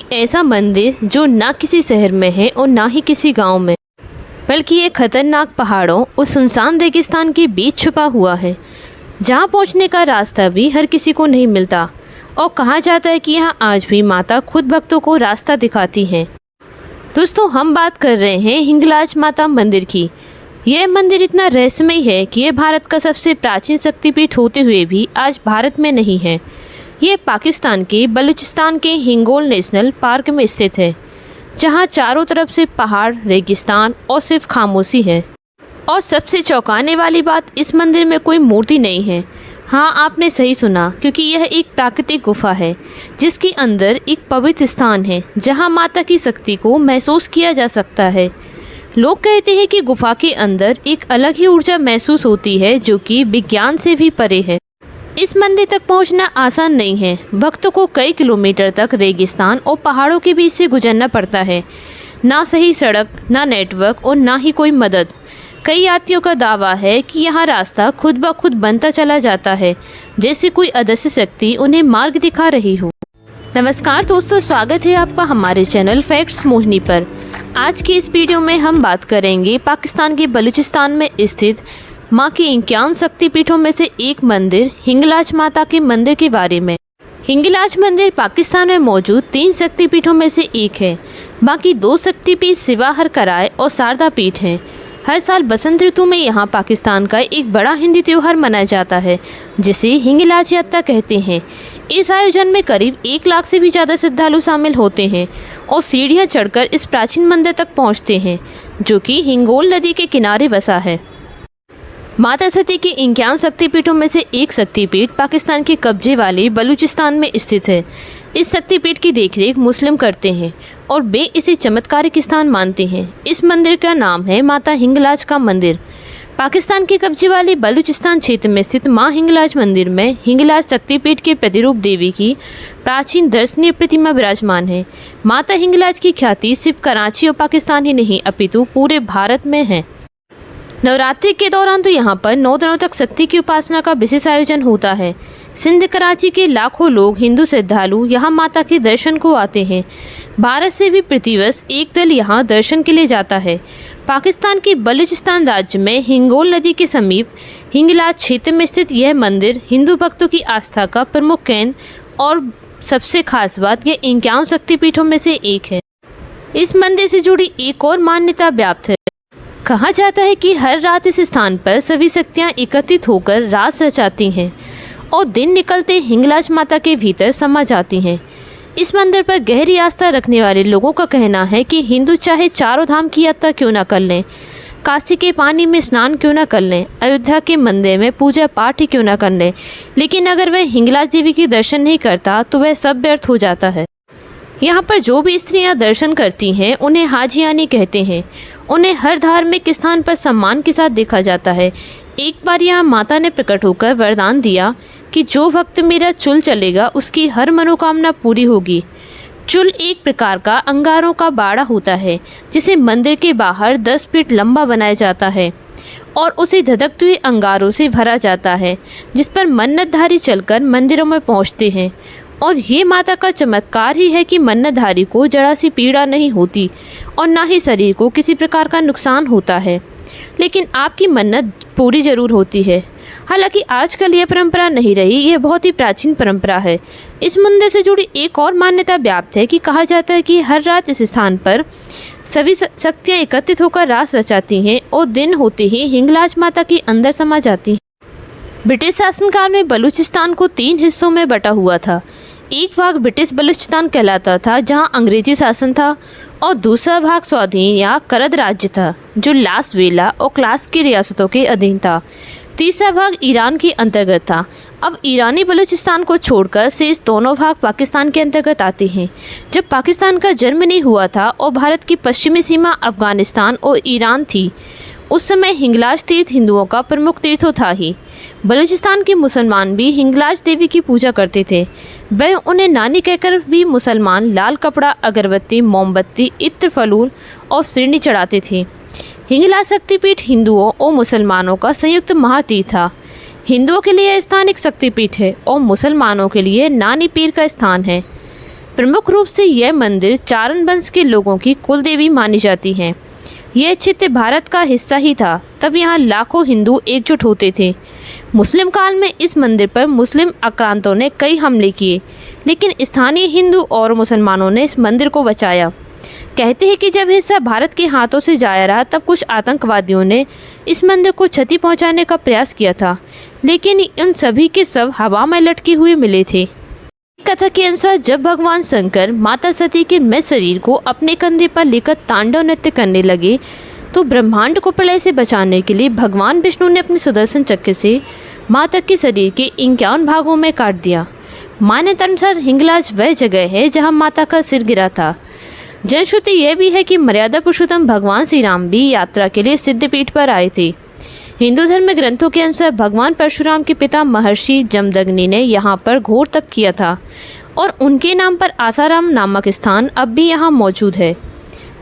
एक ऐसा मंदिर जो ना किसी शहर में है और ना ही किसी गांव में, बल्कि ये खतरनाक पहाड़ों और सुनसान रेगिस्तान के बीच छुपा हुआ है, जहां पहुंचने का रास्ता भी हर किसी को नहीं मिलता। और कहा जाता है कि यहाँ आज भी माता खुद भक्तों को रास्ता दिखाती हैं। दोस्तों, हम बात कर रहे हैं हिंगलाज माता मंदिर की। यह मंदिर इतना रहस्यमय है कि यह भारत का सबसे प्राचीन शक्तिपीठ होते हुए भी आज भारत में नहीं है। ये पाकिस्तान के बलूचिस्तान के हिंगोल नेशनल पार्क में स्थित है, जहां चारों तरफ से पहाड़, रेगिस्तान और सिर्फ खामोशी है। और सबसे चौंकाने वाली बात, इस मंदिर में कोई मूर्ति नहीं है। हाँ, आपने सही सुना, क्योंकि यह एक प्राकृतिक गुफा है जिसके अंदर एक पवित्र स्थान है जहां माता की शक्ति को महसूस किया जा सकता है। लोग कहते हैं कि गुफा के अंदर एक अलग ही ऊर्जा महसूस होती है जो कि विज्ञान से भी परे है। इस मंदिर तक पहुंचना आसान नहीं है। भक्तों को कई किलोमीटर तक रेगिस्तान और पहाड़ों के बीच से गुजरना पड़ता है। ना सही सड़क, ना नेटवर्क और ना ही कोई मदद। कई यात्रियों का दावा है कि यहाँ रास्ता खुद ब खुद बनता चला जाता है, जैसे कोई अदृश्य शक्ति उन्हें मार्ग दिखा रही हो। नमस्कार दोस्तों, स्वागत है आपका हमारे चैनल फैक्ट्स मोहिनी पर। आज की इस वीडियो में हम बात करेंगे पाकिस्तान के बलूचिस्तान में स्थित माँ के 51 शक्तिपीठों में से एक मंदिर हिंगलाज माता के मंदिर के बारे में। हिंगलाज मंदिर पाकिस्तान में मौजूद 3 शक्तिपीठों में से एक है। बाकी 2 शक्तिपीठ शिवाहर कराय और शारदा पीठ हैं। हर साल बसंत ऋतु में यहाँ पाकिस्तान का एक बड़ा हिंदी त्योहार मनाया जाता है, जिसे हिंगलाज यात्रा कहते हैं। इस आयोजन में करीब 1 लाख से भी ज़्यादा श्रद्धालु शामिल होते हैं और सीढ़ियाँ चढ़कर इस प्राचीन मंदिर तक पहुँचते हैं, जो कि हिंगोल नदी के किनारे बसा है। माता सती के 51 शक्तिपीठों में से एक शक्तिपीठ पाकिस्तान के कब्जे वाले बलूचिस्तान में स्थित है। इस शक्तिपीठ की देखरेख मुस्लिम करते हैं और वे इसे चमत्कारिक स्थान मानते हैं। इस मंदिर का नाम है माता हिंगलाज का मंदिर। पाकिस्तान के कब्जे वाले बलूचिस्तान क्षेत्र में स्थित माँ हिंगलाज मंदिर में हिंगलाज शक्तिपीठ के प्रतिरूप देवी की प्राचीन दर्शनीय प्रतिमा विराजमान है। माता हिंगलाज की ख्याति सिर्फ कराची और पाकिस्तान ही नहीं अपितु पूरे भारत में है। नवरात्रि के दौरान तो यहाँ पर 9 दिनों तक शक्ति की उपासना का विशेष आयोजन होता है। सिंध, कराची के लाखों लोग हिंदू श्रद्धालु यहाँ माता के दर्शन को आते हैं। भारत से भी प्रतिवर्ष एक दल यहाँ दर्शन के लिए जाता है। पाकिस्तान के बलूचिस्तान राज्य में हिंगोल नदी के समीप हिंगलाज क्षेत्र में स्थित यह मंदिर हिंदू भक्तों की आस्था का प्रमुख केंद्र और सबसे खास बात, यह 51 शक्तिपीठों में से एक है। इस मंदिर से जुड़ी एक और मान्यता व्याप्त है। कहा जाता है कि हर रात इस स्थान पर सभी शक्तियाँ एकत्रित होकर रास रचाती हैं और दिन निकलते हिंगलाज माता के भीतर समा जाती हैं। इस मंदिर पर गहरी आस्था रखने वाले लोगों का कहना है कि हिंदू चाहे चारों धाम की यात्रा क्यों न कर लें, काशी के पानी में स्नान क्यों न कर लें, अयोध्या के मंदिर में पूजा पाठ ही क्यों न कर लें, लेकिन अगर वह हिंगलाज देवी के दर्शन नहीं करता तो वह सब व्यर्थ हो जाता है। यहाँ पर जो भी स्त्रियाँ दर्शन करती हैं उन्हें हाजियानी कहते हैं। उन्हें हर धार्मिक स्थान पर सम्मान के साथ देखा जाता है। एक बार यहाँ माता ने प्रकट होकर वरदान दिया कि जो भक्त मेरा चुल चलेगा उसकी हर मनोकामना पूरी होगी। चुल एक प्रकार का अंगारों का बाड़ा होता है, जिसे मंदिर के बाहर 10 फीट लंबा बनाया जाता है और उसे धधकते हुए अंगारों से भरा जाता है, जिस पर मन्नतधारी चलकर मंदिरों में पहुँचते हैं। और ये माता का चमत्कार ही है कि मन्नतधारी को जरा सी पीड़ा नहीं होती और ना ही शरीर को किसी प्रकार का नुकसान होता है, लेकिन आपकी मन्नत पूरी ज़रूर होती है। हालांकि आजकल यह परंपरा नहीं रही, यह बहुत ही प्राचीन परंपरा है। इस मंदिर से जुड़ी एक और मान्यता व्याप्त है कि कहा जाता है कि हर रात इस स्थान पर सभी शक्तियाँ एकत्रित होकर रास रचाती हैं और दिन होते ही हिंगलाज माता के अंदर समा जाती हैं। ब्रिटिश शासनकाल में बलूचिस्तान को 3 हिस्सों में बटा हुआ था। एक भाग ब्रिटिश बलूचिस्तान कहलाता था, जहां अंग्रेजी शासन था, और दूसरा भाग स्वाधीन या करद राज्य था, जो लास वेला और क्लास की रियासतों के अधीन था। तीसरा भाग ईरान के अंतर्गत था। अब ईरानी बलूचिस्तान को छोड़कर शेष दोनों भाग पाकिस्तान के अंतर्गत आते हैं। जब पाकिस्तान का जन्म नहीं हुआ था और भारत की पश्चिमी सीमा अफगानिस्तान और ईरान थी, उस समय हिंगलाज तीर्थ हिंदुओं का प्रमुख तीर्थ था ही। बलूचिस्तान के मुसलमान भी हिंगलाज देवी की पूजा करते थे। वह उन्हें नानी कहकर भी मुसलमान लाल कपड़ा, अगरबत्ती, मोमबत्ती, इत्र, फलूल और सिरनी चढ़ाते थे। हिंगलाज शक्तिपीठ हिंदुओं और मुसलमानों का संयुक्त महातीर्थ था। हिंदुओं के लिए यह स्थान एक शक्तिपीठ है और मुसलमानों के लिए नानी पीर का स्थान है। प्रमुख रूप से यह मंदिर चारण वंश के लोगों की कुल देवी मानी जाती है। यह क्षेत्र भारत का हिस्सा ही था, तब यहाँ लाखों हिंदू एकजुट होते थे। मुस्लिम काल में इस मंदिर पर मुस्लिम आक्रांतों ने कई हमले किए, लेकिन स्थानीय हिंदू और मुसलमानों ने इस मंदिर को बचाया। कहते हैं कि जब हिस्सा भारत के हाथों से जाया रहा, तब कुछ आतंकवादियों ने इस मंदिर को क्षति पहुंचाने का प्रयास किया था, लेकिन उन सभी के सब हवा में लटके हुए मिले थे। कथा के अनुसार जब भगवान शंकर माता सती के मृत शरीर को अपने कंधे पर लेकर तांडव नृत्य करने लगे, तो ब्रह्मांड को प्रलय से बचाने के लिए भगवान विष्णु ने अपने सुदर्शन चक्र से माता के शरीर के 51 भागों में काट दिया। मान्यता अनुसार हिंगलाज वह जगह है जहां माता का सिर गिरा था। जनश्रुति यह भी है कि मर्यादा पुरुषोत्तम भगवान श्री राम भी यात्रा के लिए सिद्धपीठ पर आए थे। हिंदू धर्म ग्रंथों के अनुसार भगवान परशुराम के पिता महर्षि जमदग्नि ने यहाँ पर घोर तप किया था और उनके नाम पर आसाराम नामक स्थान अब भी यहाँ मौजूद है।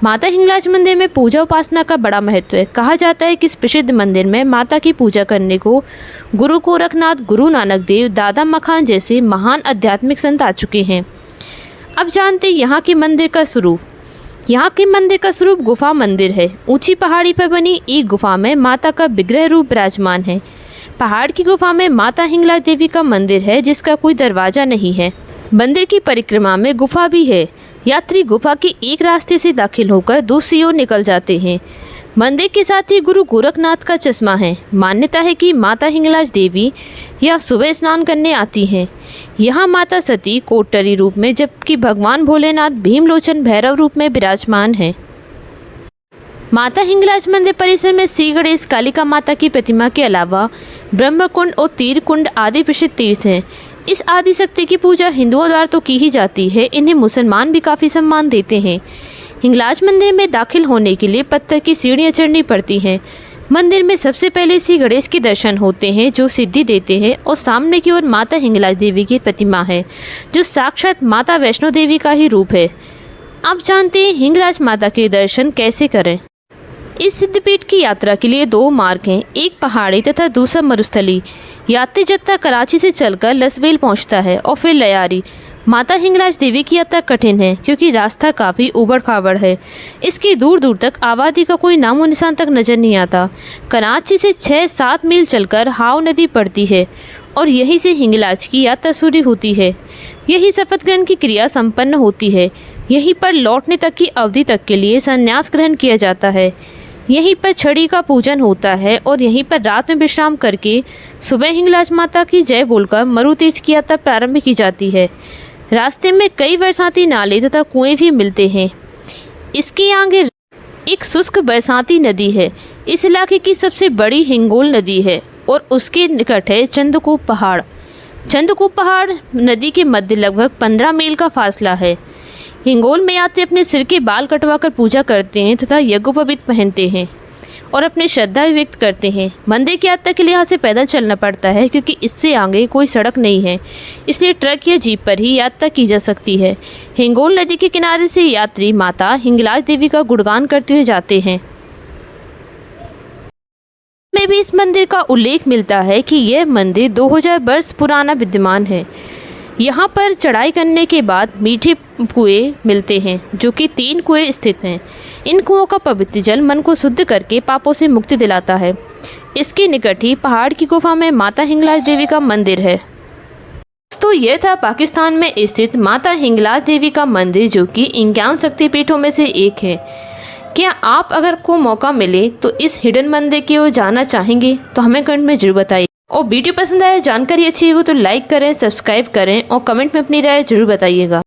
माता हिंगलाज मंदिर में पूजा उपासना का बड़ा महत्व है। कहा जाता है कि इस प्रसिद्ध मंदिर में माता की पूजा करने को गुरु गोरखनाथ, गुरु नानक देव, दादा मखान जैसे महान आध्यात्मिक संत आ चुके हैं। अब जानते यहाँ के मंदिर का स्वरूप। यहाँ के मंदिर का स्वरूप गुफा मंदिर है। ऊंची पहाड़ी पर बनी एक गुफा में माता का विग्रह रूप विराजमान है। पहाड़ की गुफा में माता हिंगलाज देवी का मंदिर है, जिसका कोई दरवाजा नहीं है। मंदिर की परिक्रमा में गुफा भी है। यात्री गुफा के एक रास्ते से दाखिल होकर दूसरी ओर निकल जाते हैं। मंदिर के साथ ही गुरु गोरखनाथ का चश्मा है। मान्यता है कि माता हिंगलाज देवी यहाँ सुबह स्नान करने आती हैं। यहाँ माता सती कोटरी रूप में, जबकि भगवान भोलेनाथ भीमलोचन भैरव रूप में विराजमान हैं। माता हिंगलाज मंदिर परिसर में श्री गणेश, कालिका माता की प्रतिमा के अलावा ब्रह्मकुंड और तीर कुंड आदि प्रसिद्ध तीर्थ हैं। इस आदि शक्ति की पूजा हिंदुओं द्वारा तो की ही जाती है, इन्हें मुसलमान भी काफ़ी सम्मान देते हैं। हिंगलाज मंदिर में दाखिल होने के लिए पत्थर की सीढ़ियाँ चढ़नी पड़ती हैं। मंदिर में सबसे पहले श्री गणेश के दर्शन होते हैं, जो सिद्धि देते हैं, और सामने की ओर माता हिंगलाज देवी की प्रतिमा है, जो साक्षात माता वैष्णो देवी का ही रूप है। अब जानते हैं हिंगलाज माता के दर्शन कैसे करें। इस सिद्धपीठ की यात्रा के लिए 2 मार्ग हैं, एक पहाड़ी तथा दूसरा मरुस्थली। यात्री जत्था कराची से चलकर लसबेल पहुंचता है और फिर लयारी। माता हिंगलाज देवी की यात्रा कठिन है, क्योंकि रास्ता काफ़ी ऊबड़ खाबड़ है। इसकी दूर दूर तक आबादी का कोई नामो निशान तक नजर नहीं आता। कराची से 6-7 मील चलकर हाव नदी पड़ती है और यहीं से हिंगलाज की यात्रा शुरू होती है। यही शपथ ग्रहण की क्रिया संपन्न होती है। यहीं पर लौटने तक की अवधि तक के लिए संन्यास ग्रहण किया जाता है। यहीं पर छड़ी का पूजन होता है और यहीं पर रात में विश्राम करके सुबह हिंगलाज माता की जय बोलकर मरु तीर्थ की यात्रा प्रारंभ की जाती है। रास्ते में कई बरसाती नाले तथा कुएं भी मिलते हैं। इसके आगे एक शुष्क बरसाती नदी है। इस इलाके की सबसे बड़ी हिंगोल नदी है और उसके निकट है चंदकूप पहाड़। चंदकूप पहाड़ नदी के मध्य लगभग 15 मील का फासला है। हिंगोल में यात्री अपने सिर के बाल कटवाकर पूजा करते हैं तथा यज्ञोपवीत पहनते हैं और अपने श्रद्धा व्यक्त करते हैं। मंदिर की यात्रा के लिए यहाँ से पैदल चलना पड़ता है, क्योंकि इससे आगे कोई सड़क नहीं है, इसलिए ट्रक या जीप पर ही यात्रा की जा सकती है। हिंगोल नदी के किनारे से यात्री माता हिंगलाज देवी का गुणगान करते हुए जाते हैं। में भी इस मंदिर का उल्लेख मिलता है कि यह मंदिर 2000 वर्ष पुराना विद्यमान है। यहाँ पर चढ़ाई करने के बाद मीठे कुएं मिलते हैं, जो कि 3 कुएं स्थित हैं। इन कुओं का पवित्र जल मन को शुद्ध करके पापों से मुक्ति दिलाता है। इसके निकट ही पहाड़ की गुफा में माता हिंगलाज देवी का मंदिर है। तो यह था पाकिस्तान में स्थित माता हिंगलाज देवी का मंदिर, जो कि 51 शक्तिपीठों में से एक है। क्या आप अगर को मौका मिले तो इस हिडन मंदिर की ओर जाना चाहेंगे तो हमें कमेंट में जरूर बताइए। और वीडियो पसंद आया, जानकारी अच्छी हो तो लाइक करें, सब्सक्राइब करें और कमेंट में अपनी राय जरूर बताइएगा।